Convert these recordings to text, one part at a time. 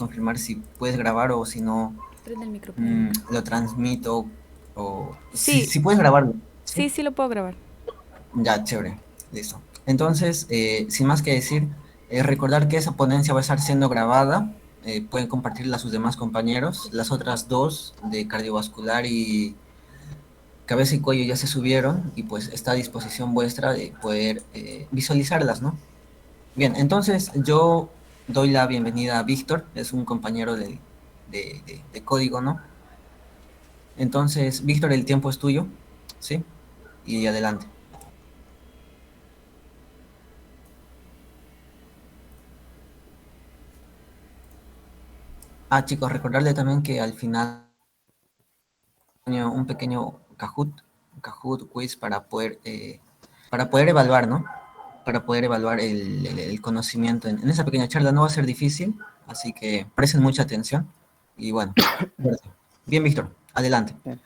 confirmar si puedes grabar o si no, Prende el micrófono. lo transmito o Sí, si puedes grabarlo, ¿sí? sí lo puedo grabar. Ya, chévere, listo. Entonces, sin más que decir, recordar que esa ponencia va a estar siendo grabada, pueden compartirla a sus demás compañeros, las otras dos de cardiovascular y cabeza y cuello ya se subieron y pues está a disposición vuestra de poder visualizarlas, ¿no? Bien, entonces yo doy la bienvenida a Víctor, es un compañero de código, ¿no? Entonces, Víctor, el tiempo es tuyo, ¿sí? Y adelante. Ah, chicos, recordarle también que al final un pequeño Kahoot quiz para poder evaluar, ¿no? Para poder evaluar el conocimiento en esa pequeña charla. No va a ser difícil, así que presten mucha atención. Y bueno, bien, Víctor, adelante. Bien.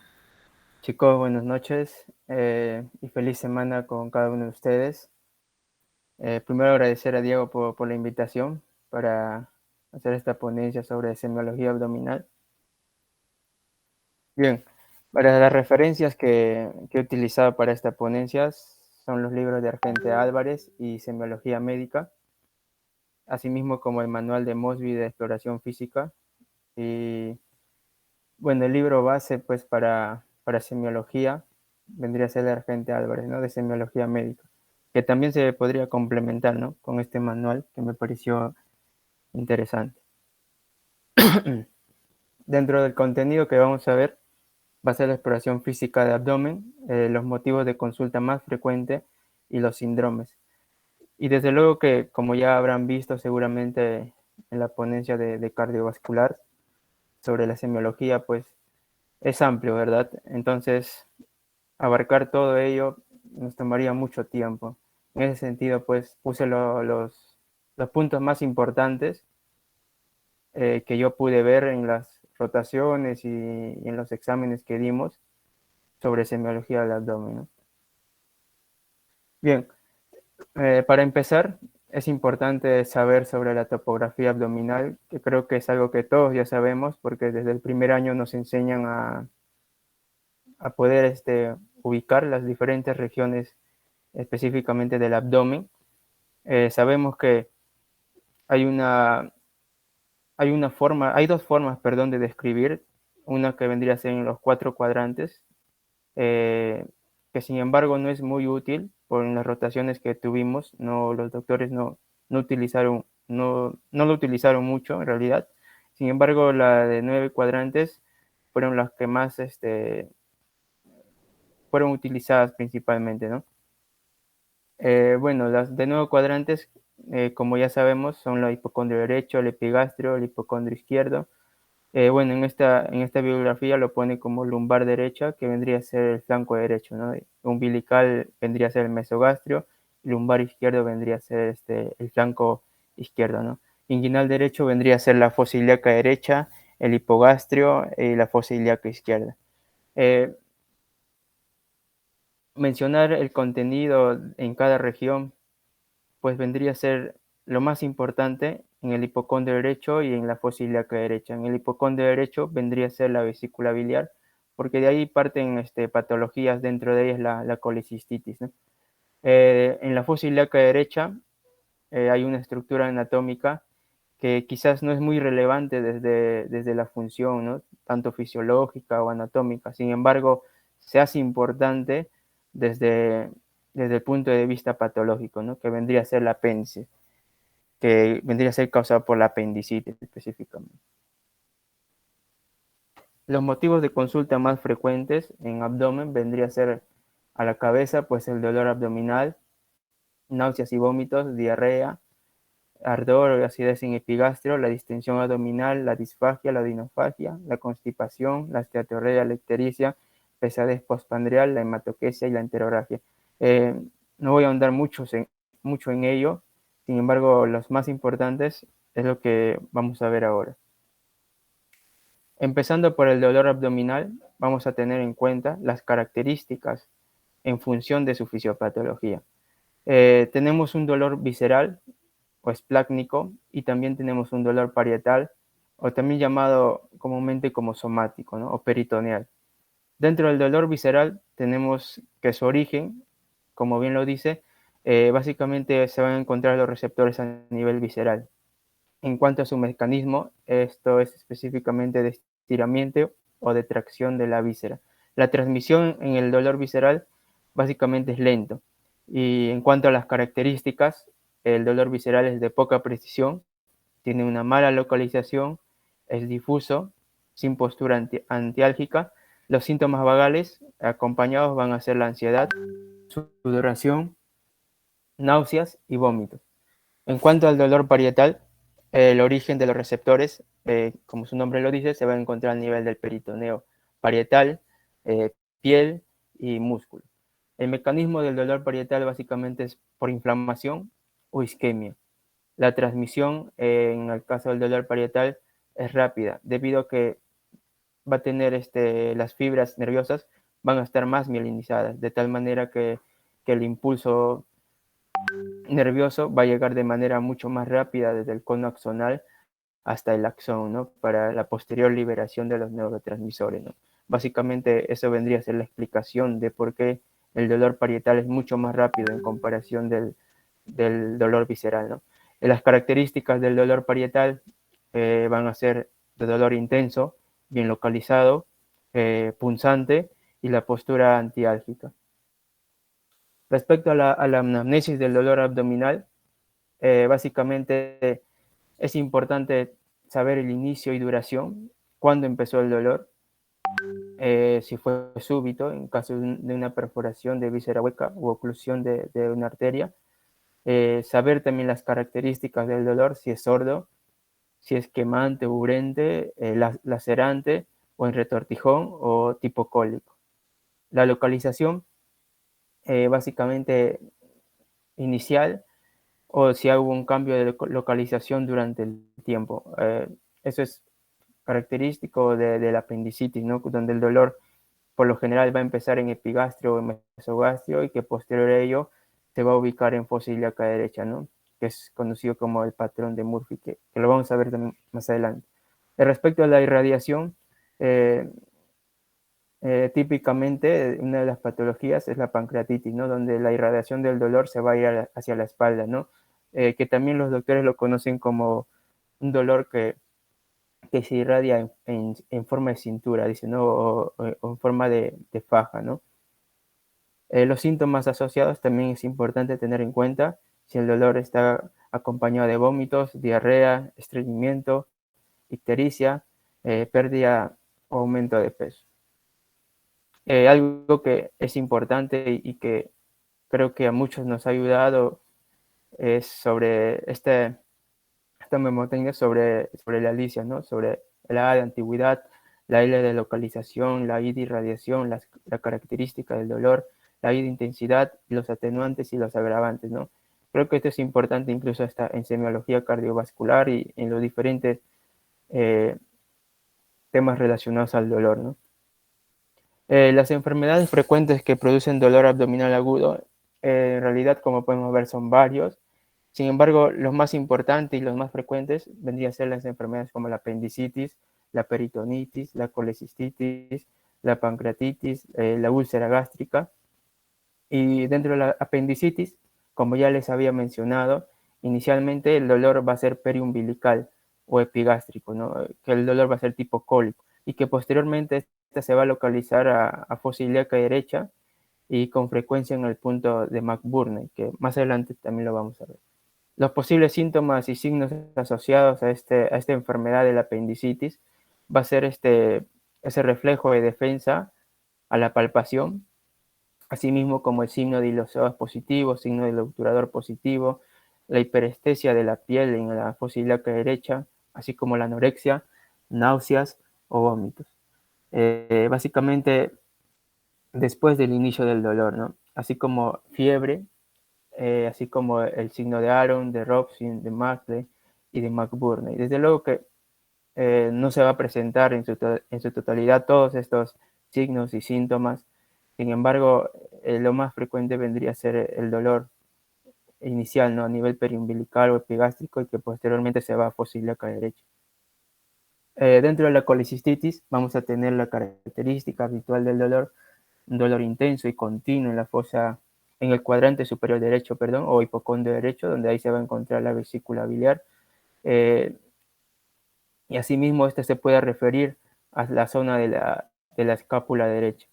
Chicos, buenas noches y feliz semana con cada uno de ustedes. Primero agradecer a Diego por la invitación para hacer esta ponencia sobre semiología abdominal. Bien, para las referencias que he utilizado para esta ponencia son los libros de Argente Álvarez y Semiología Médica, asimismo como el manual de Mosby de Exploración Física. Y bueno, el libro base pues para semiología vendría a ser de Argente Álvarez, ¿no? De Semiología Médica, que también se podría complementar, ¿no? Con este manual que me pareció interesante. Dentro del contenido que vamos a ver va a ser la exploración física de abdomen, los motivos de consulta más frecuente y los síndromes. Y desde luego que, como ya habrán visto seguramente en la ponencia de cardiovascular sobre la semiología, pues es amplio, ¿verdad? Entonces, abarcar todo ello nos tomaría mucho tiempo. En ese sentido, pues puse los puntos más importantes que yo pude ver en las rotaciones y en los exámenes que dimos sobre semiología del abdomen, ¿no? Bien, para empezar, es importante saber sobre la topografía abdominal, que creo que es algo que todos ya sabemos, porque desde el primer año nos enseñan a poder ubicar las diferentes regiones específicamente del abdomen. Sabemos que hay hay dos formas, perdón, de describir, una que vendría a ser en los cuatro cuadrantes, eh, que sin embargo no es muy útil por las rotaciones que tuvimos, los doctores no lo utilizaron mucho en realidad. Sin embargo, la de 9 cuadrantes fueron las que más fueron utilizadas principalmente, ¿no? Bueno, las de 9 cuadrantes, como ya sabemos, son el hipocondrio derecho, el epigastrio, el hipocondrio izquierdo. Bueno, en esta bibliografía lo pone como lumbar derecha, que vendría a ser el flanco derecho, ¿no? Umbilical vendría a ser el mesogastrio, lumbar izquierdo vendría a ser el flanco izquierdo, ¿no? Inguinal derecho vendría a ser la fosa ilíaca derecha, el hipogastrio y la fosa ilíaca izquierda. Mencionar el contenido en cada región pues vendría a ser lo más importante en el hipocondrio derecho y en la fosa ilíaca derecha. En el hipocondrio derecho vendría a ser la vesícula biliar, porque de ahí parten patologías, dentro de ellas la colecistitis, ¿no? En la fosa ilíaca derecha hay una estructura anatómica que quizás no es muy relevante desde la función, ¿no? Tanto fisiológica o anatómica. Sin embargo, se hace importante desde, desde el punto de vista patológico, ¿no? Que vendría a ser la apéndice, que vendría a ser causado por la apendicitis específicamente. Los motivos de consulta más frecuentes en abdomen vendría a ser a la cabeza, pues el dolor abdominal, náuseas y vómitos, diarrea, ardor o acidez en epigastrio, la distensión abdominal, la disfagia, la odinofagia, la constipación, la esteatorrea, la ictericia, pesadez postpandreal, la hematoquesia y la enteroragia. No voy a ahondar mucho en ello, sin embargo, los más importantes es lo que vamos a ver ahora. Empezando por el dolor abdominal, vamos a tener en cuenta las características en función de su fisiopatología. Tenemos un dolor visceral o esplácnico y también tenemos un dolor parietal o también llamado comúnmente como somático, ¿no? O peritoneal. Dentro del dolor visceral tenemos que su origen, como bien lo dice, básicamente se van a encontrar los receptores a nivel visceral. En cuanto a su mecanismo, esto es específicamente de estiramiento o de tracción de la víscera. La transmisión en el dolor visceral básicamente es lento. Y en cuanto a las características, el dolor visceral es de poca precisión, tiene una mala localización, es difuso, sin postura antiálgica. Los síntomas vagales acompañados van a ser la ansiedad, sudoración, náuseas y vómitos. En cuanto al dolor parietal, el origen de los receptores, como su nombre lo dice, se va a encontrar a nivel del peritoneo parietal, eh, piel y músculo. El mecanismo del dolor parietal básicamente es por inflamación o isquemia. La transmisión, en el caso del dolor parietal, es rápida, debido a que va a tener las fibras nerviosas van a estar más mielinizadas, de tal manera que el impulso nervioso va a llegar de manera mucho más rápida desde el cono axonal hasta el axón, ¿no? Para la posterior liberación de los neurotransmisores, ¿no? Básicamente eso vendría a ser la explicación de por qué el dolor parietal es mucho más rápido en comparación del dolor visceral, ¿no? Las características del dolor parietal van a ser de dolor intenso, bien localizado, punzante y la postura antiálgica. Respecto a la anamnesis del dolor abdominal, básicamente es importante saber el inicio y duración, cuándo empezó el dolor, si fue súbito, en caso de una perforación de víscera hueca u oclusión de una arteria. Saber también las características del dolor, si es sordo, si es quemante, urente, lacerante o en retortijón o tipo cólico. La localización, básicamente inicial, o si hubo un cambio de localización durante el tiempo. Eso es característico de la apendicitis, ¿no? Donde el dolor por lo general va a empezar en epigastrio o mesogastrio y que posterior a ello se va a ubicar en fosa ilíaca derecha, ¿no? Que es conocido como el patrón de Murphy, que lo vamos a ver también más adelante. Respecto a la irradiación, eh, típicamente una de las patologías es la pancreatitis, ¿no? Donde la irradiación del dolor se va a ir hacia la espalda, ¿no? Que también los doctores lo conocen como un dolor que se irradia en forma de cintura, dice, ¿no? O en forma de faja, ¿no? Los síntomas asociados también es importante tener en cuenta si el dolor está acompañado de vómitos, diarrea, estreñimiento, ictericia, pérdida o aumento de peso. Algo que es importante y que creo que a muchos nos ha ayudado es sobre esta memotecnia sobre la licia, ¿no? Sobre la A de antigüedad, la L de localización, la I de irradiación, la característica del dolor, la I de intensidad, los atenuantes y los agravantes, ¿no? Creo que esto es importante incluso hasta en semiología cardiovascular y en los diferentes temas relacionados al dolor, ¿no? Las enfermedades frecuentes que producen dolor abdominal agudo, en realidad, como podemos ver, son varios. Sin embargo, los más importantes y los más frecuentes vendrían a ser las enfermedades como la apendicitis, la peritonitis, la colecistitis, la pancreatitis, la úlcera gástrica. Y dentro de la apendicitis, como ya les había mencionado, inicialmente el dolor va a ser periumbilical o epigástrico, ¿no? Que el dolor va a ser tipo cólico y que posteriormente esta se va a localizar a fosa ilíaca derecha y con frecuencia en el punto de McBurney, que más adelante también lo vamos a ver. Los posibles síntomas y signos asociados a esta enfermedad de la apendicitis va a ser ese reflejo de defensa a la palpación, asimismo como el signo de iloceos positivo, signo del obturador positivo, la hiperestesia de la piel en la fosa ilíaca derecha, así como la anorexia, náuseas o vómitos. Básicamente después del inicio del dolor, ¿no? Así como fiebre, así como el signo de Aron, de Robson, de Markley y de McBurney. Desde luego que no se va a presentar en su totalidad todos estos signos y síntomas. Sin embargo, lo más frecuente vendría a ser el dolor inicial, ¿no? A nivel periumbilical o epigástrico y que posteriormente se va a fosa ilíaca derecha. Dentro de la colicistitis vamos a tener la característica habitual del dolor, un dolor intenso y continuo en la fosa, en el cuadrante superior derecho, perdón, o hipocondrio derecho, donde ahí se va a encontrar la vesícula biliar. Y asimismo, este se puede referir a la zona de la escápula derecha.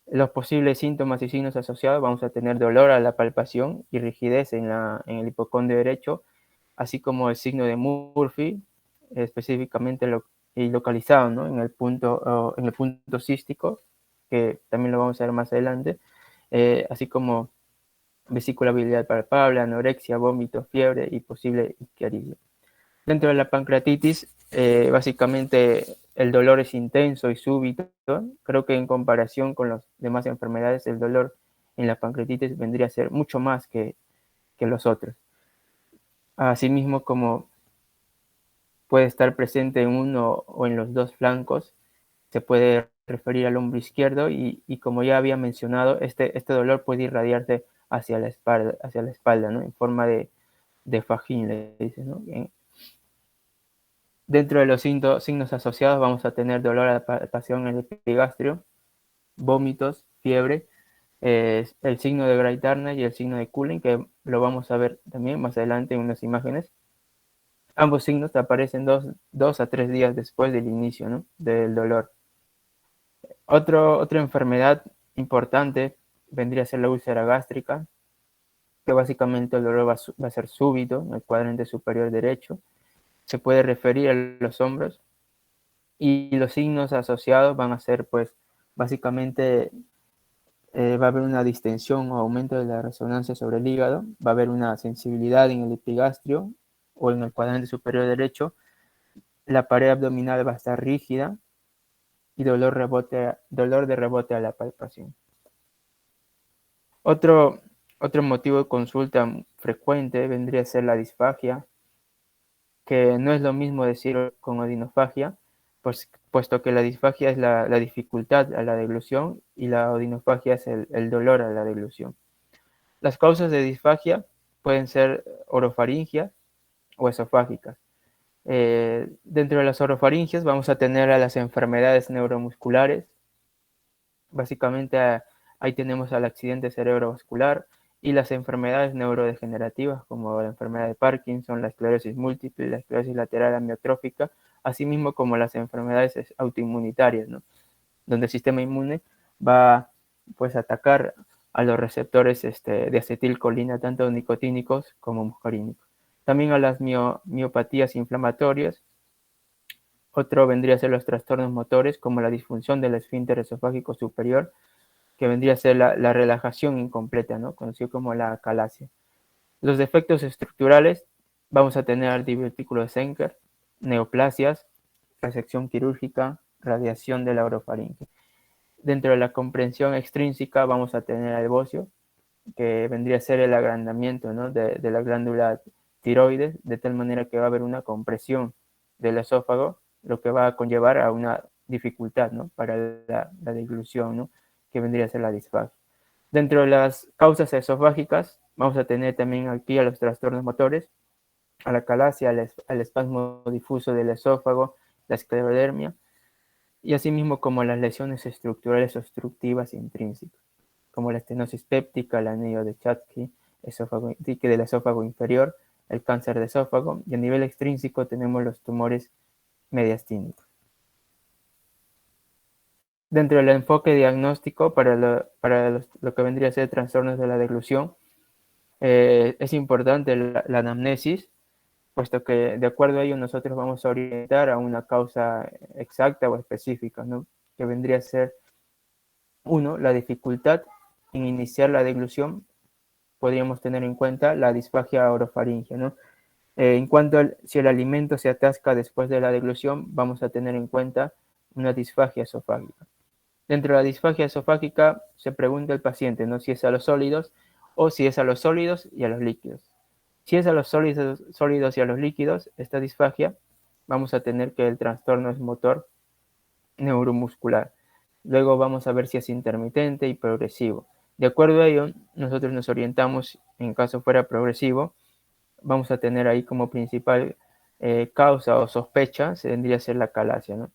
Los posibles síntomas y signos asociados, vamos a tener dolor a la palpación y rigidez en el hipocondrio derecho, así como el signo de Murphy, específicamente y localizado, ¿no? en el punto cístico, que también lo vamos a ver más adelante, así como vesícula biliar palpable, anorexia, vómito, fiebre y posible ictericia. Dentro de la pancreatitis, básicamente el dolor es intenso y súbito. Creo que en comparación con las demás enfermedades, el dolor en la pancreatitis vendría a ser mucho más que los otros. Asimismo, como puede estar presente en uno o en los dos flancos, se puede referir al hombro izquierdo y como ya había mencionado, este dolor puede irradiarse hacia la espalda, ¿no? En forma de fajín, le dicen, ¿no? Dentro de los signos asociados vamos a tener dolor a la palpación en el epigastrio, vómitos, fiebre, el signo de Gray-Turner y el signo de Cullen, que lo vamos a ver también más adelante en unas imágenes. Ambos signos aparecen 2 a 3 días después del inicio, ¿no? del dolor. Otra enfermedad importante vendría a ser la úlcera gástrica, que básicamente el dolor va a ser súbito en el cuadrante superior derecho. Se puede referir a los hombros y los signos asociados van a ser, pues, básicamente va a haber una distensión o aumento de la resonancia sobre el hígado, va a haber una sensibilidad en el epigastrio o en el cuadrante superior derecho, la pared abdominal va a estar rígida y dolor de rebote a la palpación. Otro motivo de consulta frecuente vendría a ser la disfagia, que no es lo mismo decir con odinofagia, puesto que la disfagia es la dificultad a la deglución y la odinofagia es el dolor a la deglución. Las causas de disfagia pueden ser orofaringias o esofágicas. Dentro de las orofaringias vamos a tener a las enfermedades neuromusculares. Básicamente ahí tenemos al accidente cerebrovascular y las enfermedades neurodegenerativas como la enfermedad de Parkinson, la esclerosis múltiple, la esclerosis lateral amiotrófica, así como las enfermedades autoinmunitarias, ¿no? Donde el sistema inmune va, pues, a atacar a los receptores de acetilcolina, tanto nicotínicos como muscarínicos. También a las miopatías inflamatorias. Otro vendría a ser los trastornos motores, como la disfunción del esfínter esofágico superior, que vendría a ser la relajación incompleta, ¿no? Conocido como la acalasia. Los defectos estructurales, vamos a tener divertículo de Zenker, neoplasias, resección quirúrgica, radiación de la orofaringe. Dentro de la comprensión extrínseca vamos a tener el bocio, que vendría a ser el agrandamiento, ¿no? de la glándula tiroides, de tal manera que va a haber una compresión del esófago, lo que va a conllevar a una dificultad, ¿no? para la deglución, ¿no? que vendría a ser la disfagia. Dentro de las causas esofágicas, vamos a tener también aquí a los trastornos motores, a la acalasia, al espasmo difuso del esófago, la esclerodermia, y asimismo como las lesiones estructurales obstructivas intrínsecas, como la estenosis péptica, el anillo de Chatzky, dique del esófago inferior, el cáncer de esófago, y a nivel extrínseco tenemos los tumores mediastínicos. Dentro del enfoque diagnóstico para lo que vendría a ser trastornos de la deglución, es importante la anamnesis, puesto que de acuerdo a ello nosotros vamos a orientar a una causa exacta o específica, ¿no? que vendría a ser, uno, la dificultad en iniciar la deglución. Podríamos tener en cuenta la disfagia orofaringea, ¿no? En cuanto si el alimento se atasca después de la deglución, vamos a tener en cuenta una disfagia esofágica. Dentro de la disfagia esofágica se pregunta el paciente, ¿no? si es a los sólidos o si es a los sólidos y a los líquidos. Si es a los sólidos y a los líquidos, esta disfagia, vamos a tener que el trastorno es motor neuromuscular. Luego vamos a ver si es intermitente y progresivo. De acuerdo a ello, nosotros nos orientamos, en caso fuera progresivo, vamos a tener ahí como principal causa o sospecha se vendría a ser la calasia, ¿no?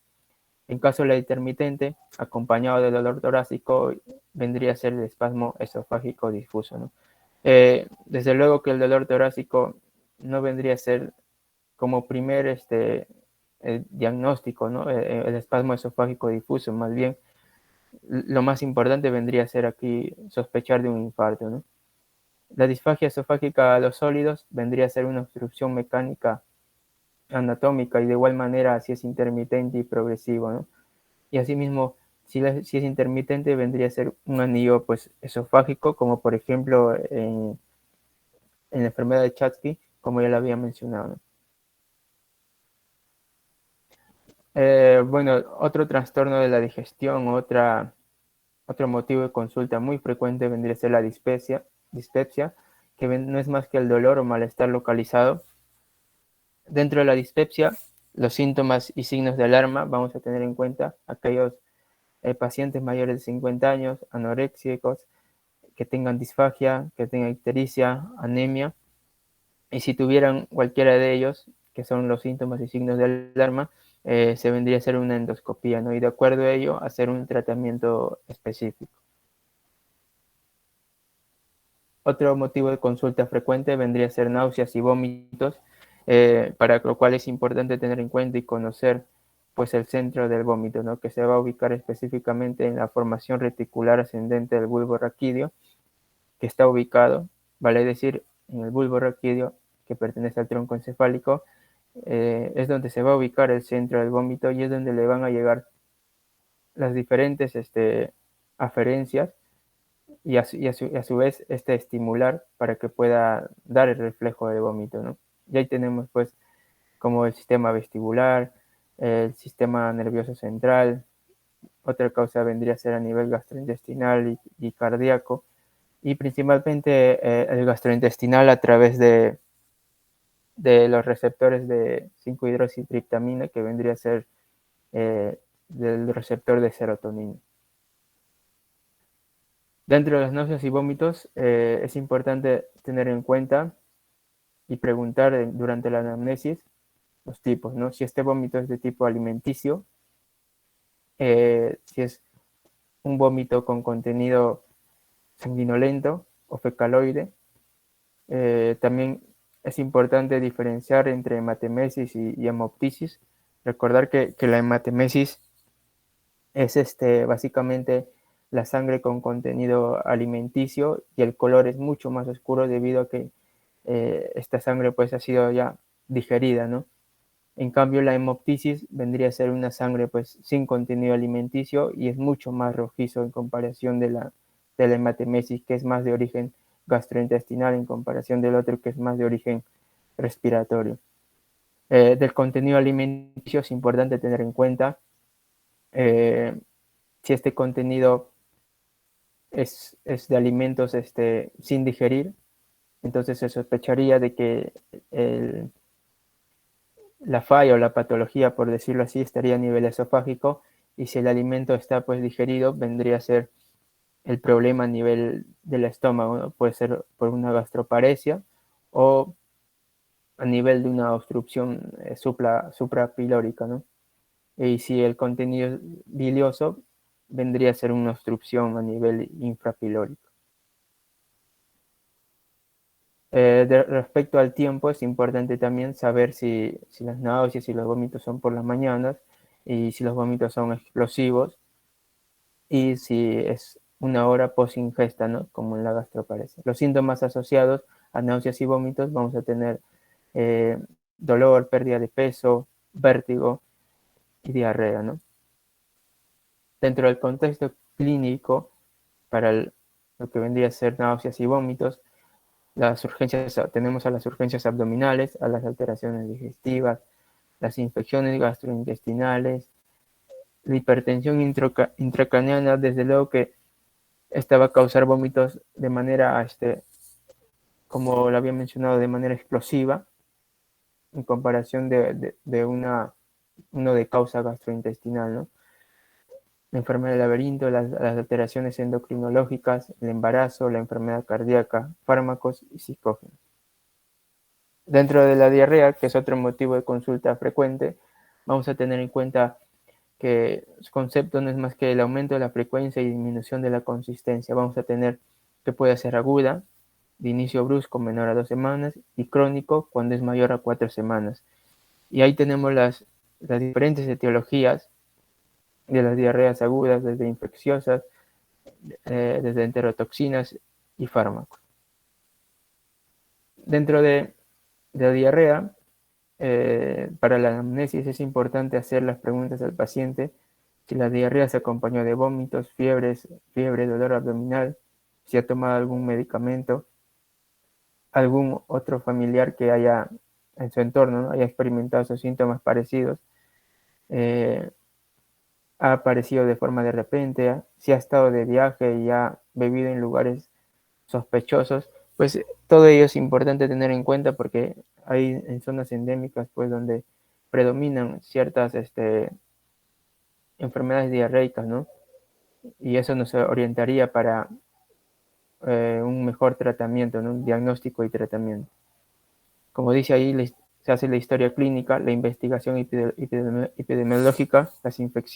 En caso de la intermitente, acompañado de dolor torácico, vendría a ser el espasmo esofágico difuso, ¿no? Desde luego que el dolor torácico no vendría a ser como primer diagnóstico, ¿no? El espasmo esofágico difuso, más bien lo más importante vendría a ser aquí sospechar de un infarto, ¿no? La disfagia esofágica a los sólidos vendría a ser una obstrucción mecánica anatómica y de igual manera si es intermitente y progresivo, ¿no? Y asimismo, si es intermitente vendría a ser un anillo pues esofágico, como por ejemplo en la enfermedad de Chatsky, como ya lo había mencionado, ¿no? Bueno, otro trastorno de la digestión, otro motivo de consulta muy frecuente vendría a ser la dispepsia, que no es más que el dolor o malestar localizado. Dentro de la dispepsia, los síntomas y signos de alarma vamos a tener en cuenta aquellos pacientes mayores de 50 años, anoréxicos, que tengan disfagia, que tengan ictericia, anemia, y si tuvieran cualquiera de ellos, que son los síntomas y signos de alarma, se vendría a hacer una endoscopía, ¿no? Y de acuerdo a ello, hacer un tratamiento específico. Otro motivo de consulta frecuente vendría a ser náuseas y vómitos, para lo cual es importante tener en cuenta y conocer pues el centro del vómito, ¿no? Que se va a ubicar específicamente en la formación reticular ascendente del bulbo raquídeo, que está ubicado, vale decir, en el bulbo raquídeo que pertenece al tronco encefálico, es donde se va a ubicar el centro del vómito y es donde le van a llegar las diferentes aferencias y a su vez estimular para que pueda dar el reflejo del vómito, ¿no? Y ahí tenemos pues como el sistema vestibular, el sistema nervioso central, otra causa vendría a ser a nivel gastrointestinal y cardíaco, y principalmente el gastrointestinal a través de los receptores de 5-hidroxitriptamina, que vendría a ser del receptor de serotonina. Dentro de las náuseas y vómitos es importante tener en cuenta y preguntar durante la anamnesis los tipos, ¿no? Si este vómito es de tipo alimenticio, si es un vómito con contenido sanguinolento o fecaloide. También es importante diferenciar entre hematemesis y hemoptisis. Recordar que la hematemesis es básicamente la sangre con contenido alimenticio y el color es mucho más oscuro debido a que esta sangre pues ha sido ya digerida, ¿no? En cambio la hemoptisis vendría a ser una sangre pues sin contenido alimenticio y es mucho más rojizo en comparación de la hematemesis, que es más de origen gastrointestinal en comparación del otro que es más de origen respiratorio. Del contenido alimenticio es importante tener en cuenta si este contenido es de alimentos sin digerir, entonces se sospecharía de que la falla o la patología, por decirlo así, estaría a nivel esofágico, y si el alimento está pues digerido, vendría a ser el problema a nivel del estómago, ¿no? Puede ser por una gastroparesia o a nivel de una obstrucción suprapilórica, ¿no? Y si el contenido es bilioso, vendría a ser una obstrucción a nivel infrapilórico. Respecto al tiempo, es importante también saber si las náuseas y los vómitos son por las mañanas y si los vómitos son explosivos y si es una hora post ingesta, ¿no? Como en la gastroparesia. Los síntomas asociados a náuseas y vómitos vamos a tener eh, dolor, pérdida de peso, vértigo y diarrea, ¿no? Dentro del contexto clínico, para lo que vendría a ser náuseas y vómitos, tenemos a las urgencias abdominales, a las alteraciones digestivas, las infecciones gastrointestinales, la hipertensión intracraneana, desde luego que esta va a causar vómitos de manera, como lo había mencionado, de manera explosiva, en comparación de uno de causa gastrointestinal, ¿no? La enfermedad del laberinto, las alteraciones endocrinológicas, el embarazo, la enfermedad cardíaca, fármacos y psicógenos. Dentro de la diarrea, que es otro motivo de consulta frecuente, vamos a tener en cuenta que su concepto no es más que el aumento de la frecuencia y disminución de la consistencia. Vamos a tener que puede ser aguda, de inicio brusco menor a 2 semanas, y crónico cuando es mayor a 4 semanas. Y ahí tenemos las diferentes etiologías de las diarreas agudas, desde infecciosas, desde enterotoxinas y fármacos. Dentro de la diarrea, para la anamnesis es importante hacer las preguntas al paciente si la diarrea se acompañó de vómitos, fiebre, dolor abdominal, si ha tomado algún medicamento, algún otro familiar que haya en su entorno, ¿no?, haya experimentado esos síntomas parecidos, ha aparecido de forma de repente, si ha estado de viaje y ha bebido en lugares sospechosos, pues todo ello es importante tener en cuenta porque hay en zonas endémicas pues donde predominan ciertas enfermedades diarreicas, ¿no? Y eso nos orientaría para un mejor tratamiento, ¿no?, un diagnóstico y tratamiento. Como dice ahí, se hace la historia clínica, la investigación epidemiológica,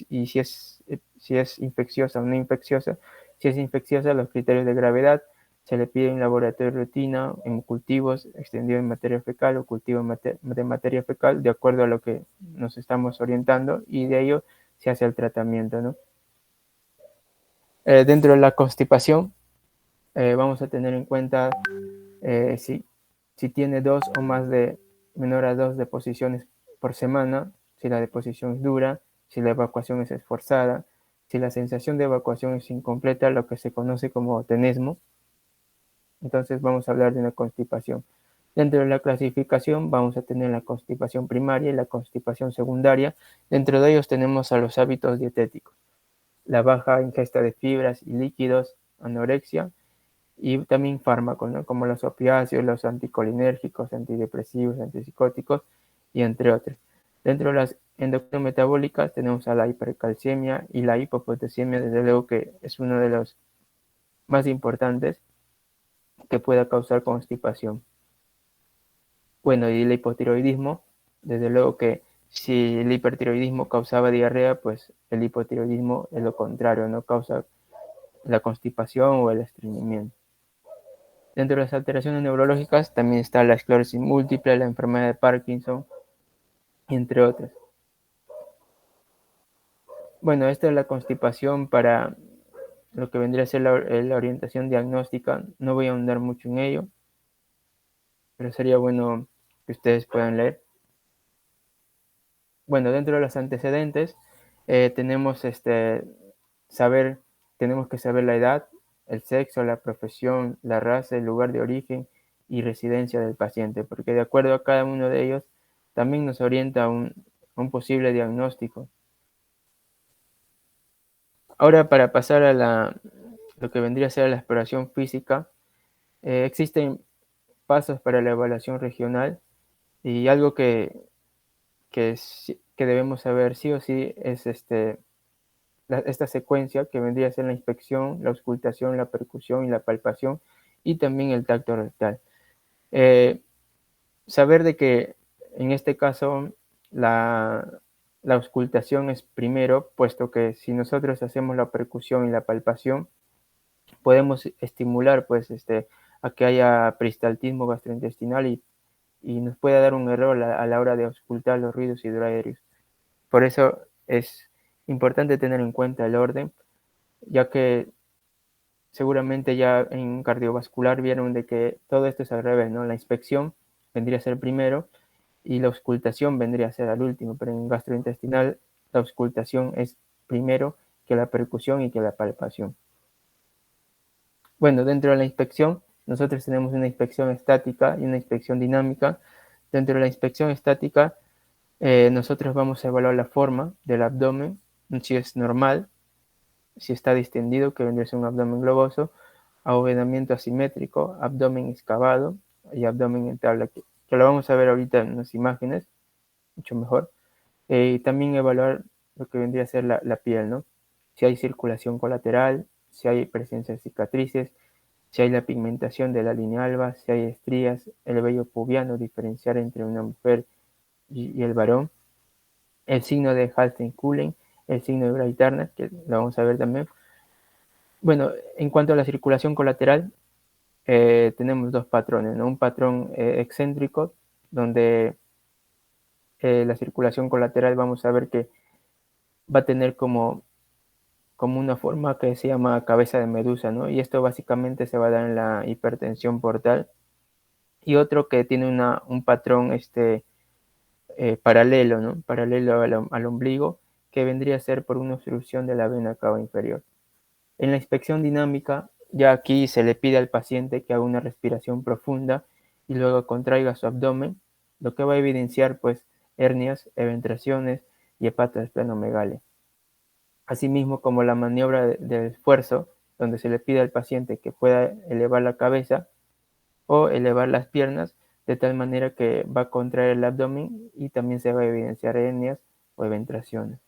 y si es infecciosa o no infecciosa. Si es infecciosa, los criterios de gravedad, se le pide en laboratorio de rutina, en cultivos, extendido en materia fecal o cultivo de materia fecal, de acuerdo a lo que nos estamos orientando, y de ello se hace el tratamiento, ¿no? Dentro de la constipación, vamos a tener en cuenta si tiene dos o más de menor a 2 deposiciones por semana, si la deposición es dura, si la evacuación es esforzada, si la sensación de evacuación es incompleta, lo que se conoce como tenesmo. Entonces vamos a hablar de una constipación. Dentro de la clasificación vamos a tener la constipación primaria y la constipación secundaria. Dentro de ellos tenemos a los hábitos dietéticos, la baja ingesta de fibras y líquidos, anorexia, y también fármacos, ¿no?, como los opiáceos, los anticolinérgicos, antidepresivos, antipsicóticos, y entre otros. Dentro de las endocrinometabólicas tenemos a la hipercalcemia y la hipopotasemia, desde luego que es uno de los más importantes que pueda causar constipación. Bueno, y el hipotiroidismo, desde luego que si el hipertiroidismo causaba diarrea, pues el hipotiroidismo es lo contrario, no causa la constipación o el estreñimiento. Dentro de las alteraciones neurológicas también está la esclerosis múltiple, la enfermedad de Parkinson, entre otras. Bueno, esta es la constipación para lo que vendría a ser la orientación diagnóstica. No voy a ahondar mucho en ello, pero sería bueno que ustedes puedan leer. Bueno, dentro de los antecedentes tenemos tenemos que saber la edad, el sexo, la profesión, la raza, el lugar de origen y residencia del paciente, porque de acuerdo a cada uno de ellos también nos orienta a un posible diagnóstico. Ahora, para pasar a lo que vendría a ser la exploración física, existen pasos para la evaluación regional, y algo que debemos saber sí o sí es esta secuencia que vendría a ser la inspección, la auscultación, la percusión y la palpación, y también el tacto rectal. Saber de que en este caso la auscultación es primero, puesto que si nosotros hacemos la percusión y la palpación, podemos estimular pues a que haya peristaltismo gastrointestinal, y nos puede dar un error a la hora de auscultar los ruidos hidroaéreos. Por eso es importante tener en cuenta el orden, ya que seguramente ya en cardiovascular vieron de que todo esto es al revés, ¿no? La inspección vendría a ser primero y la auscultación vendría a ser al último, pero en gastrointestinal la auscultación es primero que la percusión y que la palpación. Bueno, dentro de la inspección nosotros tenemos una inspección estática y una inspección dinámica. Dentro de la inspección estática nosotros vamos a evaluar la forma del abdomen, si es normal, si está distendido, que vendría a ser un abdomen globoso, abovedamiento asimétrico, abdomen excavado y abdomen en tabla, que lo vamos a ver ahorita en las imágenes, mucho mejor. Y también evaluar lo que vendría a ser la piel, ¿no? Si hay circulación colateral, si hay presencia de cicatrices, si hay la pigmentación de la línea alba, si hay estrías, el vello pubiano, diferenciar entre una mujer y el varón, el signo de Halstenkullen, el signo de Bright-Turner, que lo vamos a ver también. Bueno, en cuanto a la circulación colateral, tenemos dos patrones, ¿no? Un patrón excéntrico, donde la circulación colateral vamos a ver que va a tener como una forma que se llama cabeza de medusa, ¿no? Y esto básicamente se va a dar en la hipertensión portal. Y otro que tiene un patrón paralelo, ¿no? Paralelo al ombligo, que vendría a ser por una obstrucción de la vena cava inferior. En la inspección dinámica, ya aquí se le pide al paciente que haga una respiración profunda y luego contraiga su abdomen, lo que va a evidenciar pues hernias, eventraciones y hepatoesplenomegalia. Asimismo, como la maniobra del esfuerzo, donde se le pide al paciente que pueda elevar la cabeza o elevar las piernas de tal manera que va a contraer el abdomen y también se va a evidenciar hernias o eventraciones.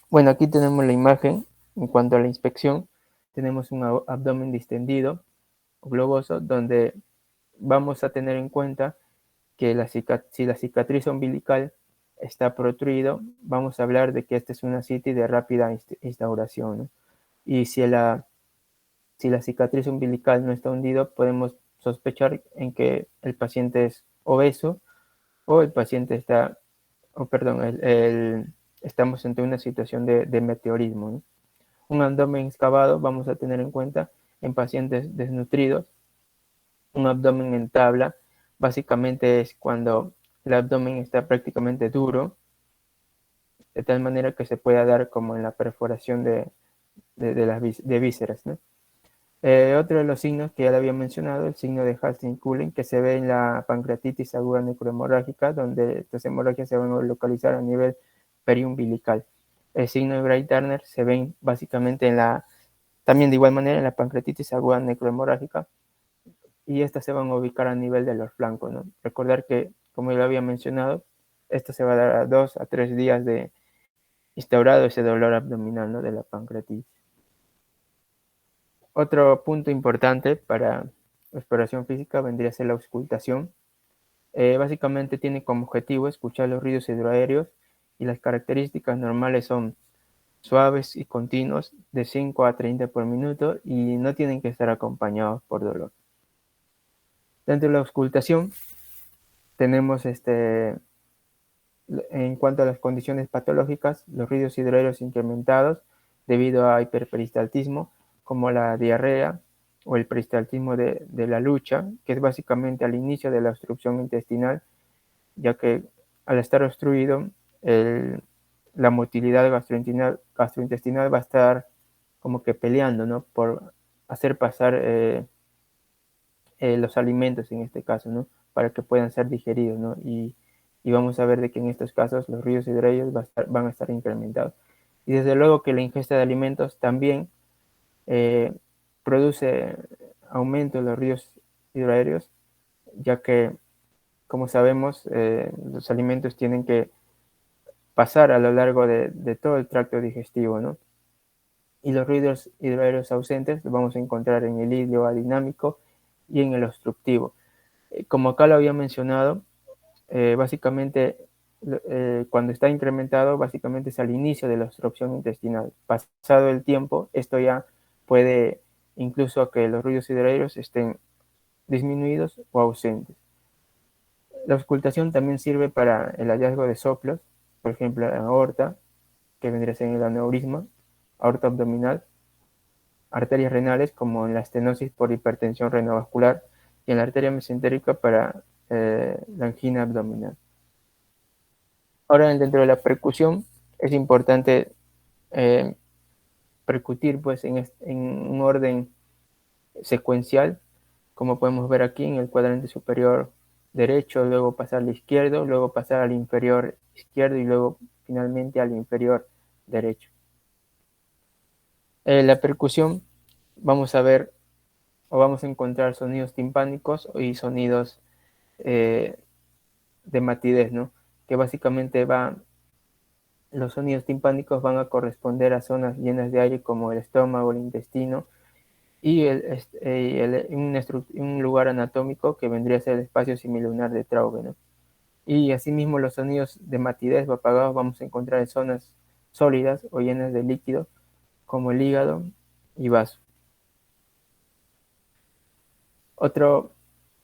Bueno, aquí tenemos la imagen en cuanto a la inspección. Tenemos un abdomen distendido o globoso donde vamos a tener en cuenta que si la cicatriz umbilical está protruido, vamos a hablar de que esta es una citis de rápida instauración, ¿no? Y si la cicatriz umbilical no está hundido, podemos sospechar en que el paciente es obeso o el paciente está, o perdón, estamos ante una situación de meteorismo, ¿no? Un abdomen excavado vamos a tener en cuenta en pacientes desnutridos. Un abdomen en tabla básicamente es cuando el abdomen está prácticamente duro, de tal manera que se pueda dar como en la perforación de vísceras, ¿no? Otro de los signos que ya le había mencionado, el signo de Hastings-Cullen, que se ve en la pancreatitis aguda necrohemorrágica, donde estas hemorragias se van a localizar a nivel periumbilical. El signo de Bright-Turner se ve básicamente también de igual manera en la pancreatitis aguda necrohemorrágica, y estas se van a ubicar a nivel de los flancos, ¿no? Recordar que, como ya lo había mencionado, esto se va a dar a 2 a 3 días de instaurado ese dolor abdominal, ¿no? De la pancreatitis. Otro punto importante para la exploración física vendría a ser la auscultación. Básicamente tiene como objetivo escuchar los ruidos hidroaéreos y las características normales son suaves y continuos de 5 a 30 por minuto y no tienen que estar acompañados por dolor. Dentro de la auscultación tenemos en cuanto a las condiciones patológicas, los ruidos hidroaéreos incrementados debido a hiperperistaltismo, como la diarrea o el peristaltismo de la lucha, que es básicamente al inicio de la obstrucción intestinal, ya que al estar obstruido, la motilidad gastrointestinal va a estar como que peleando, ¿no? Por hacer pasar los alimentos en este caso, ¿no? Para que puedan ser digeridos, ¿no? Y vamos a ver de que en estos casos los ruidos hidroaéreos van a estar incrementados. Y desde luego que la ingesta de alimentos también produce aumento de los ruidos hidroaéreos, ya que, como sabemos, los alimentos tienen que pasar a lo largo de todo el tracto digestivo, ¿no? Y los ruidos hidroaéreos ausentes los vamos a encontrar en el hídrico adinámico y en el obstructivo. Como acá lo había mencionado, básicamente cuando está incrementado, básicamente es al inicio de la obstrucción intestinal. Pasado el tiempo, esto ya puede incluso que los ruidos hidroaéreos estén disminuidos o ausentes. La auscultación también sirve para el hallazgo de soplos, por ejemplo, en aorta, que vendría a ser el aneurisma, aorta abdominal, arterias renales, como en la estenosis por hipertensión renovascular, y en la arteria mesentérica para la angina abdominal. Ahora, dentro de la percusión, es importante percutir pues, en un orden secuencial, como podemos ver aquí en el cuadrante superior derecho, luego pasar al izquierdo, luego pasar al inferior izquierdo y luego finalmente al inferior derecho. La percusión, vamos a ver o vamos a encontrar sonidos timpánicos y sonidos de matidez, ¿no? Que básicamente los sonidos timpánicos van a corresponder a zonas llenas de aire como el estómago, el intestino, y un lugar anatómico que vendría a ser el espacio semilunar de Traube, ¿no? Y asimismo los sonidos de matidez o apagados vamos a encontrar en zonas sólidas o llenas de líquido, como el hígado y vaso. Otro,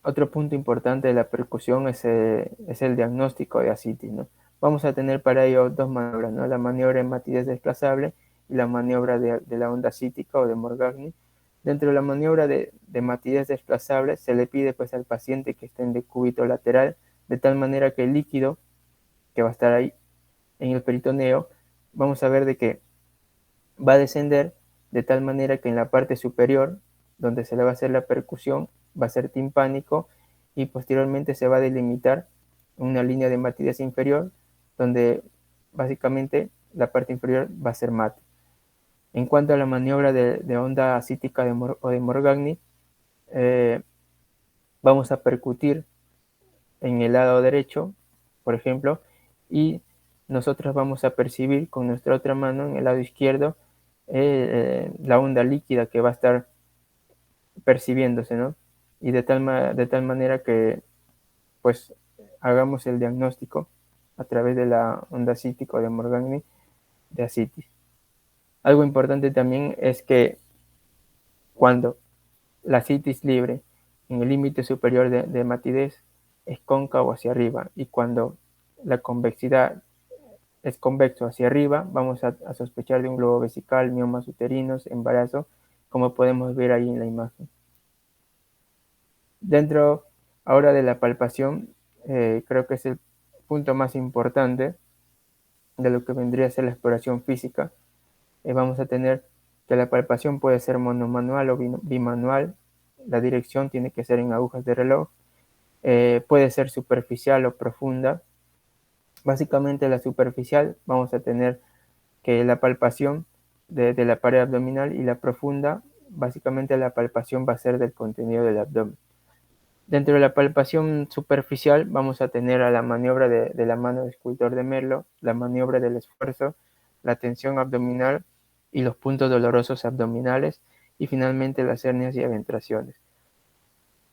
otro punto importante de la percusión es el diagnóstico de asitis, ¿no? Vamos a tener para ello dos maniobras, ¿no? La maniobra de matidez desplazable y la maniobra de la onda asítica o de Morgagni. Dentro de la maniobra de matidez desplazable se le pide pues al paciente que esté en decúbito lateral, de tal manera que el líquido que va a estar ahí en el peritoneo, vamos a ver de que va a descender de tal manera que en la parte superior, donde se le va a hacer la percusión, va a ser timpánico y posteriormente se va a delimitar una línea de matidez inferior, donde básicamente la parte inferior va a ser mate. En cuanto a la maniobra de onda asítica o de Morgagni, vamos a percutir en el lado derecho, por ejemplo, y nosotros vamos a percibir con nuestra otra mano en el lado izquierdo la onda líquida que va a estar percibiéndose, ¿no? Y de tal manera que pues hagamos el diagnóstico a través de la onda cítica de Morgagni de asitis. Algo importante también es que cuando la asitis libre en el límite superior de matidez es cóncavo hacia arriba y cuando la convexidad es convexo hacia arriba, vamos a sospechar de un globo vesical, miomas uterinos, embarazo, como podemos ver ahí en la imagen. Dentro ahora de la palpación, creo que es el punto más importante de lo que vendría a ser la exploración física. Vamos a tener que la palpación puede ser monomanual o bimanual, la dirección tiene que ser en agujas de reloj, puede ser superficial o profunda. Básicamente la superficial vamos a tener que la palpación de la pared abdominal y la profunda, básicamente la palpación va a ser del contenido del abdomen. Dentro de la palpación superficial vamos a tener a la maniobra de la mano de escultor de Merlo, la maniobra del esfuerzo, la tensión abdominal y los puntos dolorosos abdominales y finalmente las hernias y aventraciones.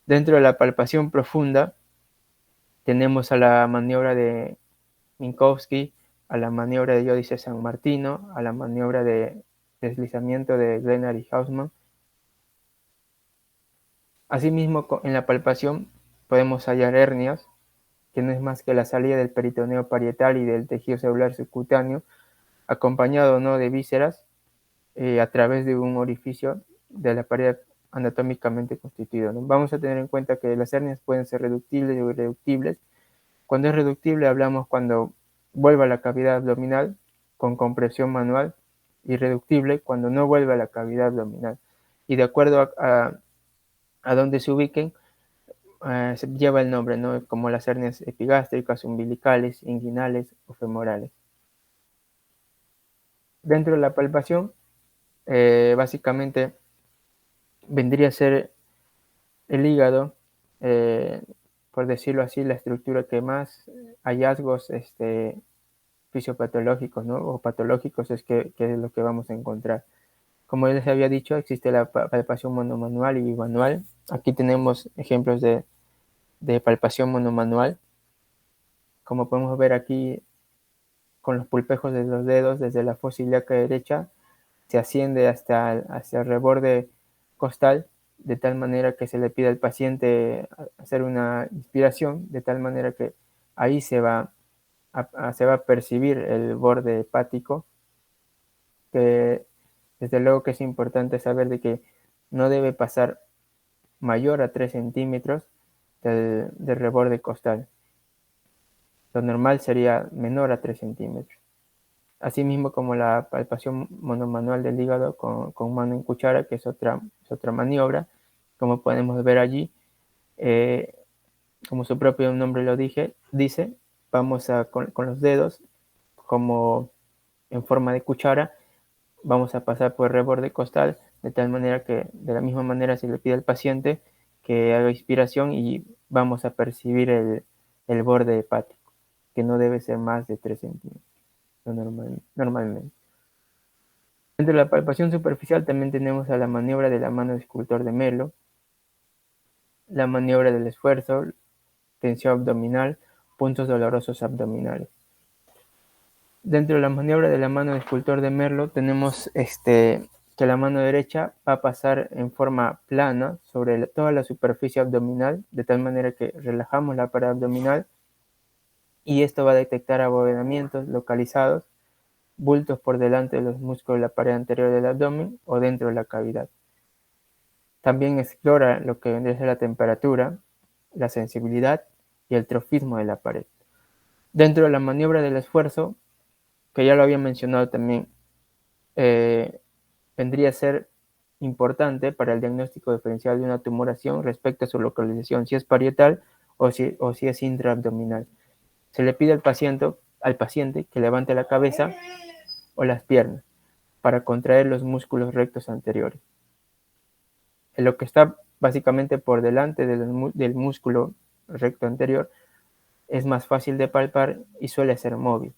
Dentro de la palpación profunda tenemos a la maniobra de Minkowski, a la maniobra de Giudice San Martino, a la maniobra de deslizamiento de Glennar y Hausmann. Asimismo, en la palpación podemos hallar hernias, que no es más que la salida del peritoneo parietal y del tejido celular subcutáneo, acompañado ¿no? de vísceras a través de un orificio de la pared anatómicamente constituido, ¿no? Vamos a tener en cuenta que las hernias pueden ser reductibles o irreductibles. Cuando es reductible hablamos cuando vuelve a la cavidad abdominal con compresión manual, irreductible cuando no vuelve a la cavidad abdominal. Y de acuerdo a donde se ubiquen, se lleva el nombre, ¿no? Como las hernias epigástricas, umbilicales, inguinales o femorales. Dentro de la palpación, básicamente vendría a ser el hígado, por decirlo así, la estructura que más hallazgos fisiopatológicos, ¿no? O patológicos es que es lo que vamos a encontrar. Como les había dicho, existe la palpación monomanual y bimanual. Aquí tenemos ejemplos de palpación monomanual. Como podemos ver aquí, con los pulpejos de los dedos, desde la fosa ilíaca derecha, se asciende hacia el reborde costal, de tal manera que se le pide al paciente hacer una inspiración, de tal manera que ahí se va a percibir el borde hepático, que desde luego que es importante saber de que no debe pasar mayor a 3 centímetros del reborde costal. Lo normal sería menor a 3 centímetros. Asimismo como la palpación monomanual del hígado con mano en cuchara, que es otra maniobra, como podemos ver allí, como su propio nombre lo dice, vamos con los dedos, como en forma de cuchara, vamos a pasar por el reborde costal, de tal manera que de la misma manera se le pide al paciente que haga inspiración y vamos a percibir el borde hepático, que no debe ser más de 3 centímetros normalmente. Dentro de la palpación superficial también tenemos a la maniobra de la mano del escultor de Melo, la maniobra del esfuerzo, tensión abdominal, puntos dolorosos abdominales. Dentro de la maniobra de la mano del escultor de Merlo tenemos que la mano derecha va a pasar en forma plana sobre toda la superficie abdominal, de tal manera que relajamos la pared abdominal y esto va a detectar abovedamientos localizados, bultos por delante de los músculos de la pared anterior del abdomen o dentro de la cavidad. También explora lo que vendría a ser la temperatura, la sensibilidad y el trofismo de la pared. Dentro de la maniobra del esfuerzo, que ya lo había mencionado también, vendría a ser importante para el diagnóstico diferencial de una tumoración respecto a su localización, si es parietal o si es intraabdominal. Se le pide al paciente que levante la cabeza o las piernas para contraer los músculos rectos anteriores. En lo que está básicamente por delante del músculo recto anterior es más fácil de palpar y suele ser móvil.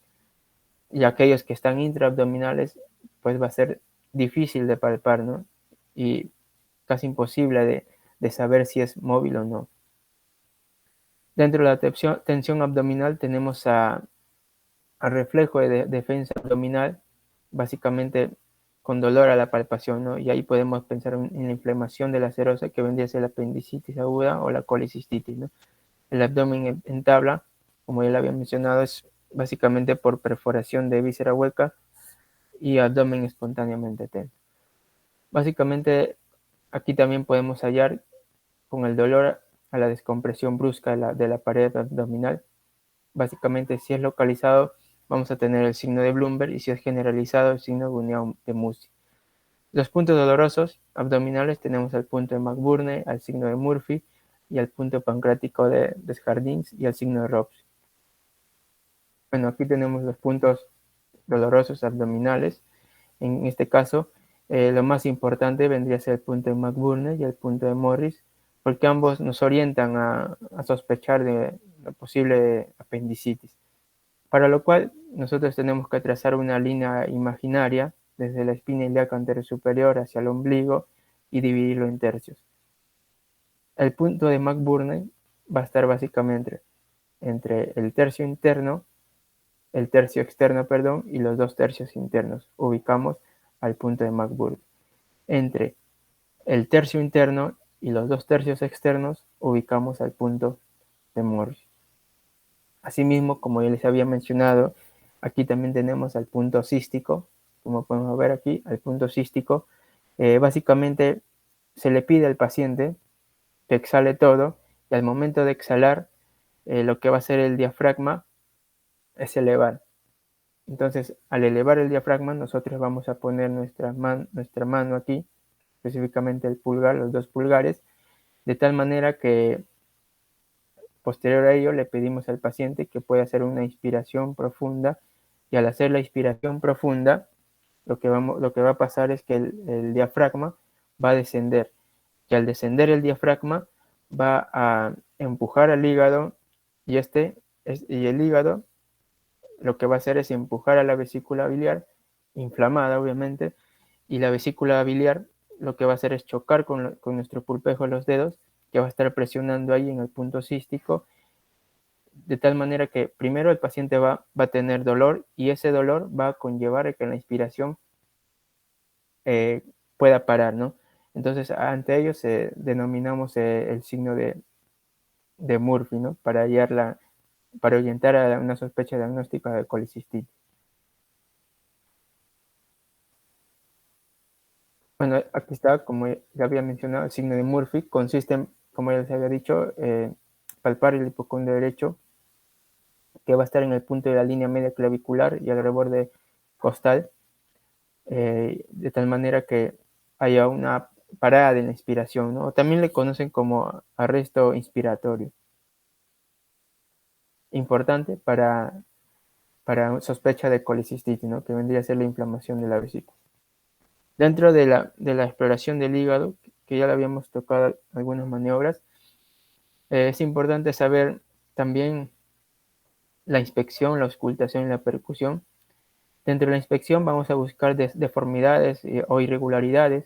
Y aquellos que están intraabdominales, pues va a ser difícil de palpar, ¿no? Y casi imposible de saber si es móvil o no. Dentro de la tensión abdominal tenemos al reflejo de defensa abdominal, básicamente con dolor a la palpación, ¿no? Y ahí podemos pensar en la inflamación de la serosa, que vendría a ser la apendicitis aguda o la colicistitis, ¿no? El abdomen en tabla, como ya lo había mencionado, es básicamente por perforación de víscera hueca y abdomen espontáneamente tenso. Básicamente, aquí también podemos hallar con el dolor a la descompresión brusca de la pared abdominal. Básicamente, si es localizado, vamos a tener el signo de Bloomberg y si es generalizado, el signo de Musi. Los puntos dolorosos abdominales tenemos el punto de McBurney, al signo de Murphy y al punto pancreático de Desjardins y al signo de Robs. Bueno, aquí tenemos los puntos dolorosos abdominales. En este caso, lo más importante vendría a ser el punto de McBurney y el punto de Morris, porque ambos nos orientan a sospechar de la posible apendicitis. Para lo cual, nosotros tenemos que trazar una línea imaginaria desde la espina ilíaca anterior superior hacia el ombligo y dividirlo en tercios. El punto de McBurney va a estar básicamente entre el tercio interno, el tercio externo, perdón, y los dos tercios internos. Ubicamos al punto de McBurney. Entre el tercio interno y los dos tercios externos, ubicamos al punto de Morris. Asimismo, como ya les había mencionado, aquí también tenemos al punto cístico, como podemos ver aquí, al punto cístico. Básicamente se le pide al paciente que exhale todo y al momento de exhalar, lo que va a hacer el diafragma es elevar. Entonces, al elevar el diafragma, nosotros vamos a poner nuestra mano aquí, específicamente el pulgar, los dos pulgares, de tal manera que posterior a ello le pedimos al paciente que pueda hacer una inspiración profunda y al hacer la inspiración profunda, lo que va a pasar es que el diafragma va a descender y al descender el diafragma va a empujar al hígado y el hígado lo que va a hacer es empujar a la vesícula biliar, inflamada obviamente, y la vesícula biliar lo que va a hacer es chocar con nuestro pulpejo de los dedos, que va a estar presionando ahí en el punto cístico, de tal manera que primero el paciente va a tener dolor y ese dolor va a conllevar a que la inspiración pueda parar, ¿no? Entonces, ante ello denominamos el signo de Murphy, ¿no? Para orientar a una sospecha diagnóstica de colicistitis. Bueno, aquí está, como ya había mencionado, el signo de Murphy consiste en, como ya les había dicho, palpar el hipocondrio derecho, que va a estar en el punto de la línea media clavicular y al reborde costal, de tal manera que haya una parada de la inspiración, ¿no? También le conocen como arresto inspiratorio. Importante para sospecha de colicistitis, ¿no? Que vendría a ser la inflamación de la vesícula. Dentro de la exploración del hígado, que ya le habíamos tocado algunas maniobras, es importante saber también la inspección, la auscultación y la percusión. Dentro de la inspección vamos a buscar deformidades o irregularidades.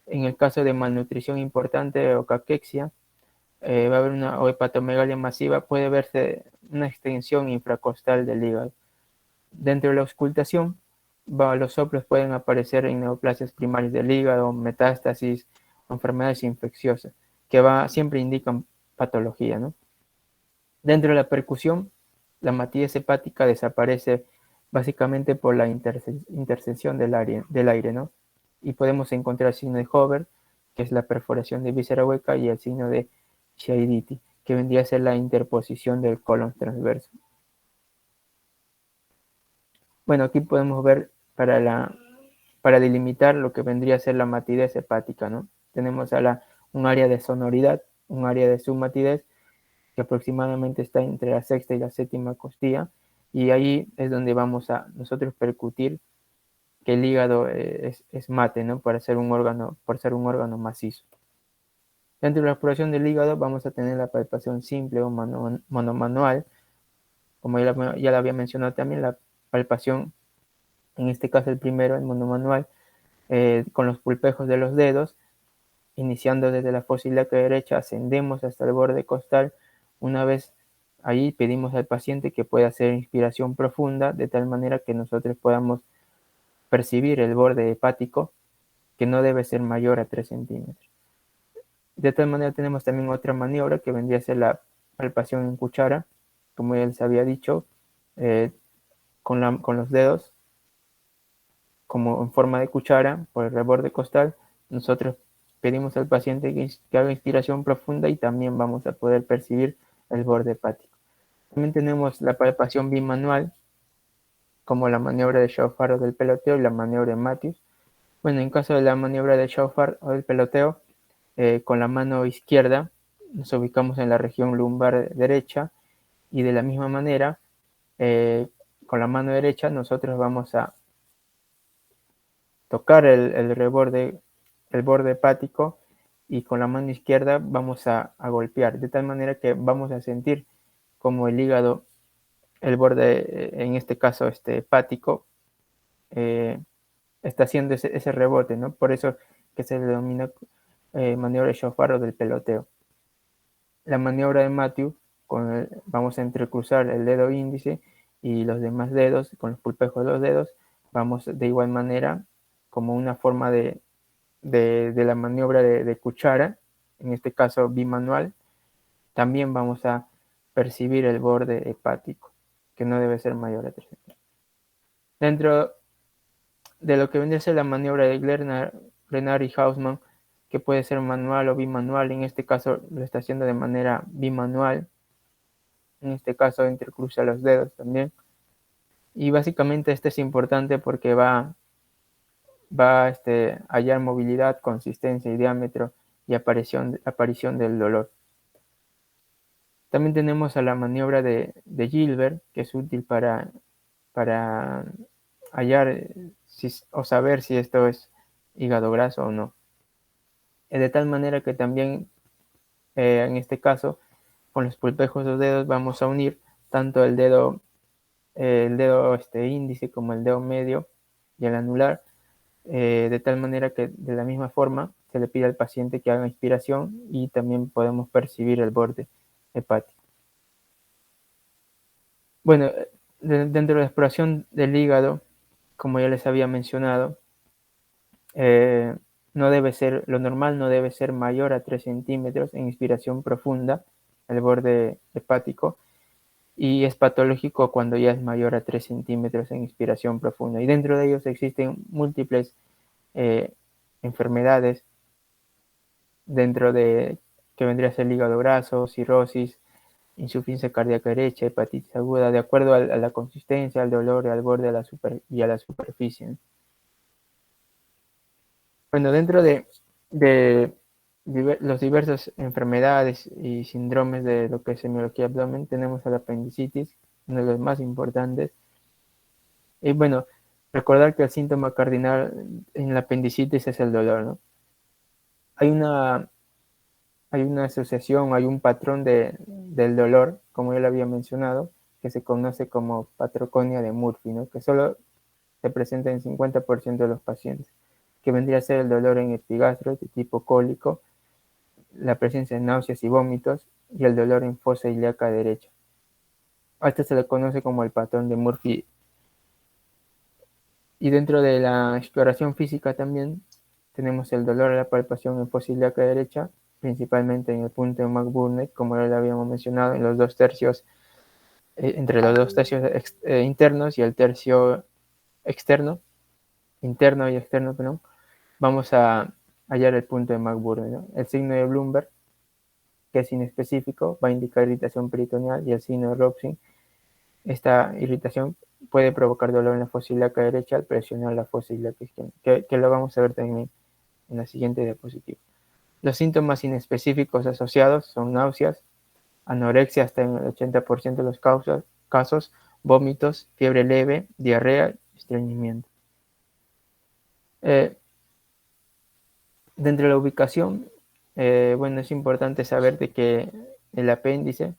En el caso de malnutrición importante o caquexia, va a haber una o hepatomegalia masiva, puede verse una extensión infracostal del hígado. Dentro de la auscultación, los soplos pueden aparecer en neoplasias primarias del hígado, metástasis, enfermedades infecciosas, que siempre indican patología, ¿no? Dentro de la percusión, la matidez hepática desaparece básicamente por la intercesión del aire, ¿no? Y podemos encontrar el signo de Hover, que es la perforación de víscera hueca, y el signo de Chiaiditi, que vendría a ser la interposición del colon transverso. Bueno, aquí podemos ver para delimitar lo que vendría a ser la matidez hepática, ¿no? Tenemos un área de sonoridad, un área de submatidez, que aproximadamente está entre la sexta y la séptima costilla, y ahí es donde vamos a nosotros percutir que el hígado es mate, ¿no? Por ser un órgano macizo. Dentro de la exploración del hígado vamos a tener la palpación simple o monomanual, como ya lo había mencionado también, la palpación, en este caso el primero, el monomanual, con los pulpejos de los dedos, iniciando desde la fosa ilíaca derecha, ascendemos hasta el borde costal. Una vez ahí pedimos al paciente que pueda hacer inspiración profunda, de tal manera que nosotros podamos percibir el borde hepático, que no debe ser mayor a 3 centímetros. De tal manera tenemos también otra maniobra que vendría a ser la palpación en cuchara, como ya les había dicho, con los dedos, como en forma de cuchara, por el reborde costal. Nosotros pedimos al paciente que haga inspiración profunda y también vamos a poder percibir el borde hepático. También tenemos la palpación bimanual, como la maniobra de Shofar o del peloteo y la maniobra de Matthews. Bueno, en caso de la maniobra de Shofar o del peloteo, con la mano izquierda nos ubicamos en la región lumbar derecha, y de la misma manera, con la mano derecha nosotros vamos a tocar el borde hepático, y con la mano izquierda vamos a golpear, de tal manera que vamos a sentir como el hígado, el borde, en este caso hepático, está haciendo ese rebote, ¿no? Por eso que se le denomina maniobra de Shofar o del peloteo. La maniobra de Matthew, vamos a entrecruzar el dedo índice y los demás dedos con los pulpejos de los dedos. Vamos de igual manera, como una forma de la maniobra de cuchara, en este caso bimanual, también vamos a percibir el borde hepático, que no debe ser mayor a 3 centímetros. Dentro de lo que vendría a ser la maniobra de Glenard y Hausmann, que puede ser manual o bimanual, en este caso lo está haciendo de manera bimanual, en este caso entrecruza los dedos también, y básicamente este es importante porque va a hallar movilidad, consistencia y diámetro y aparición del dolor. También tenemos a la maniobra de Gilbert, que es útil para hallar o saber si esto es hígado graso o no. De tal manera que también, en este caso, con los pulpejos de los dedos vamos a unir tanto el dedo índice como el dedo medio y el anular, de tal manera que de la misma forma se le pide al paciente que haga inspiración y también podemos percibir el borde hepático. Bueno, dentro de la exploración del hígado, como ya les había mencionado, lo normal no debe ser mayor a 3 centímetros en inspiración profunda, el borde hepático, y es patológico cuando ya es mayor a 3 centímetros en inspiración profunda. Y dentro de ellos existen múltiples enfermedades dentro de que vendría a ser el hígado graso, cirrosis, insuficiencia cardíaca derecha, hepatitis aguda, de acuerdo a la consistencia, al dolor, al borde y a la superficie. Bueno, dentro de los diversas enfermedades y síndromes de lo que es semiología abdomen, tenemos a la apendicitis, uno de los más importantes. Y bueno, recordar que el síntoma cardinal en la apendicitis es el dolor, ¿no? Hay una asociación, hay un patrón del dolor, como ya lo había mencionado, que se conoce como patroconia de Murphy, ¿no? Que solo se presenta en 50% de los pacientes, que vendría a ser el dolor en epigastro de tipo cólico, la presencia de náuseas y vómitos y el dolor en fosa ilíaca derecha. A este se le conoce como el patrón de Murphy. Y dentro de la exploración física también tenemos el dolor a la palpación en fosa ilíaca derecha, principalmente en el punto de McBurney, como ya lo habíamos mencionado, en los 2 tercios, entre los 2 tercios internos y el tercio externo, interno y externo, perdón, vamos a hallar el punto de McBurney, ¿no? El signo de Bloomberg, que es inespecífico, va a indicar irritación peritoneal, y el signo de Robson, esta irritación puede provocar dolor en la fosa ilíaca derecha al presionar la fosa ilíaca izquierda, que lo vamos a ver también en la siguiente diapositiva. Los síntomas inespecíficos asociados son náuseas, anorexia hasta en el 80% de los casos, vómitos, fiebre leve, diarrea y estreñimiento. Dentro de la ubicación, bueno, es importante saber de que el apéndice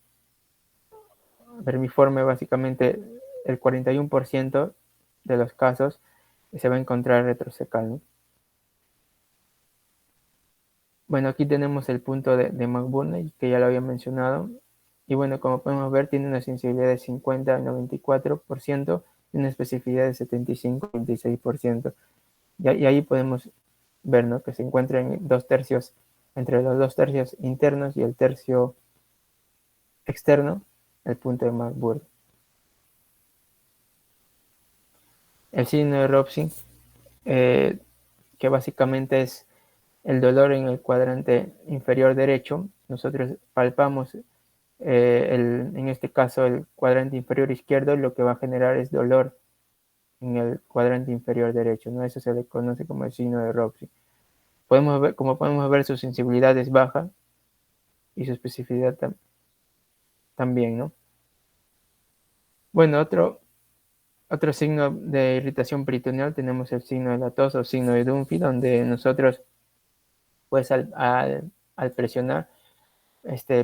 vermiforme, básicamente el 41% de los casos se va a encontrar retrocecal, ¿no? Bueno, aquí tenemos el punto de McBurney, que ya lo había mencionado. Y bueno, como podemos ver, tiene una sensibilidad de 50 al 94% y una especificidad de 75 al 26%. Y ahí podemos ver, ¿no?, que se encuentra en 2 tercios, entre los 2 tercios internos y el tercio externo, el punto de McBurney. El signo de Robson, que básicamente es el dolor en el cuadrante inferior derecho. Nosotros palpamos en este caso el cuadrante inferior izquierdo, y lo que va a generar es dolor en el cuadrante inferior derecho, ¿no? Eso se le conoce como el signo de Robson. Como podemos ver, su sensibilidad es baja y su especificidad también, ¿no? Bueno, otro signo de irritación peritoneal tenemos el signo de la tos o signo de Dunphy, donde nosotros, pues al presionar,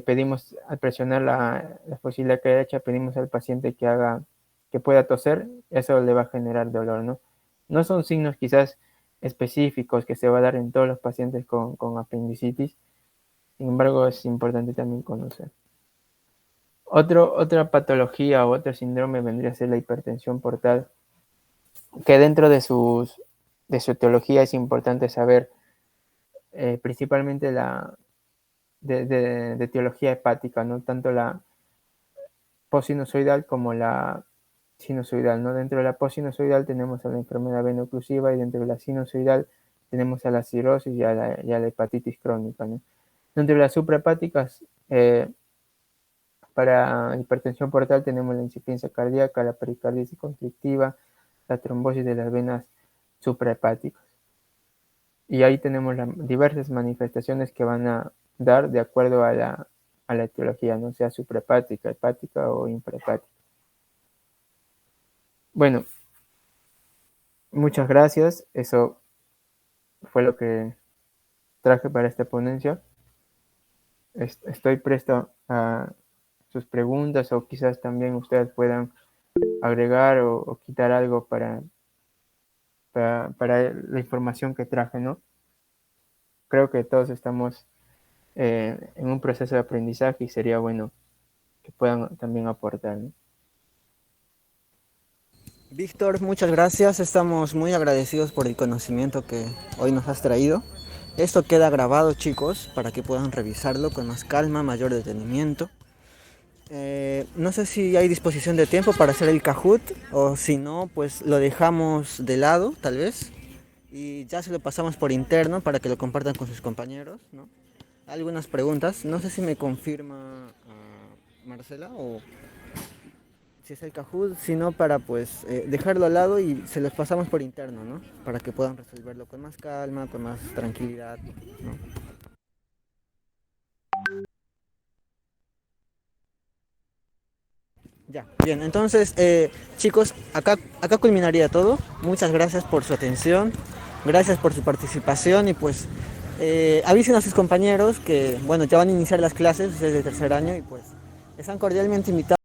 pedimos, al presionar la fosa ilíaca derecha, pedimos al paciente que pueda toser. Eso le va a generar dolor, ¿no? No son signos quizás específicos que se va a dar en todos los pacientes con apendicitis, sin embargo es importante también conocer. Otra patología o otro síndrome vendría a ser la hipertensión portal, que dentro de su etiología es importante saber principalmente de etiología hepática, ¿no? Tanto la postsinusoidal como la sinusoidal, ¿no? Dentro de la postsinusoidal tenemos a la enfermedad veno-oclusiva, y dentro de la sinusoidal tenemos a la cirrosis y a la hepatitis crónica, ¿no? Dentro de las suprahepáticas, para hipertensión portal tenemos la insuficiencia cardíaca, la pericarditis constrictiva, la trombosis de las venas suprahepáticas. Y ahí tenemos diversas manifestaciones que van a dar de acuerdo a la etiología, no sea suprahepática, hepática o infrahepática. Bueno, muchas gracias. Eso fue lo que traje para esta ponencia. Estoy presto a sus preguntas, o quizás también ustedes puedan agregar o quitar algo para la información que traje, ¿no? Creo que todos estamos en un proceso de aprendizaje y sería bueno que puedan también aportar, ¿no? Víctor, muchas gracias. Estamos muy agradecidos por el conocimiento que hoy nos has traído. Esto queda grabado, chicos, para que puedan revisarlo con más calma, mayor detenimiento. No sé si hay disposición de tiempo para hacer el Kahoot, o si no, pues lo dejamos de lado, tal vez, y ya se lo pasamos por interno para que lo compartan con sus compañeros, ¿no? Algunas preguntas, no sé si me confirma Marcela o si es el Kahoot, si no, para pues dejarlo al lado y se los pasamos por interno, ¿no? Para que puedan resolverlo con más calma, con más tranquilidad, ¿no? Ya, bien, entonces chicos, acá culminaría todo. Muchas gracias por su atención, gracias por su participación, y pues avisen a sus compañeros que, bueno, ya van a iniciar las clases desde el tercer año, y pues están cordialmente invitados.